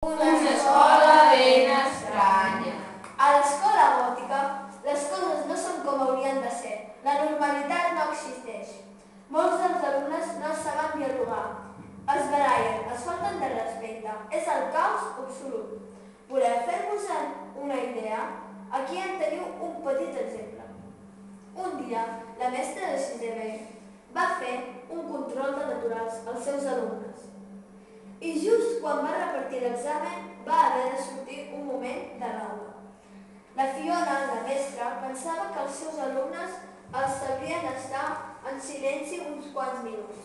Una escola ben estranya. A l'escola gòtica, les coses no són com haurien de ser. La normalitat no existeix. Molts dels alumnes no saben dialogar. Es barallen, es falten de respecte. És el caos absolut. Voleu fer-vos una idea? Aquí en teniu un petit exemple. Un dia, la mestra de 6è B va fer un control de naturals als seus alumnes. I just quan va repartir l'examen va haver de sortir un moment de l'aula. La Fiona, la mestra, pensava que els seus alumnes els sabrien estar en silenci uns quants minuts.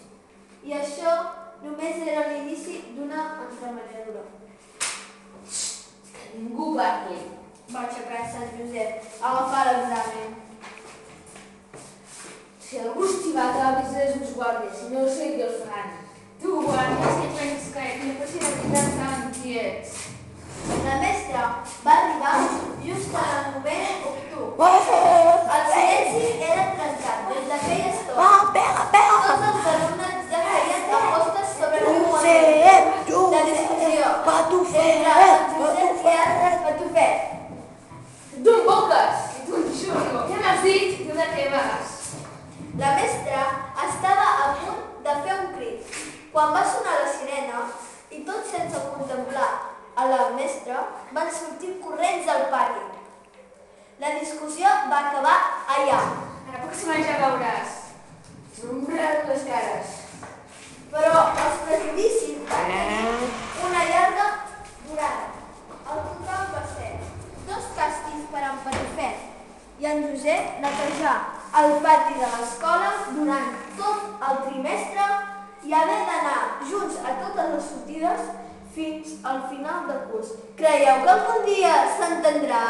I això només era l'inici d'una entremaliadura. Ningú parli. Va aixecar Sant Josep a agafar l'examen. Si algú estimat avisés uns guàrdies, si no sé què els faran. Tu, guàrdies, que penses que no possibilitats tan quiets. La mestra va arribar just en el moment oportú. El silenci era trencat des de feia estona. Tots els alumnes ja feien apostes sobre la comunitat. La discussió entre el Josep i el Patufet. Tu em boques! I tu, Xurro, què m'has dit? Tu de què vas? La mestra estava a punt de fer un crit quan va sonar la sirena i tots sense contemplar a la mestra van sortir corrents al pati. La discussió va acabar allà. A la pròxima ja veuràs. S'ombraran les cares. Però els prejudicis van tenir una llarga durada. El total va ser 2 càstigs per en Patufet i en Josep netejar el pati de l'escola durant tot el trimestre i haver d'anar junts a totes les sortides fins al final del curs. Creieu que algun dia s'entendrà?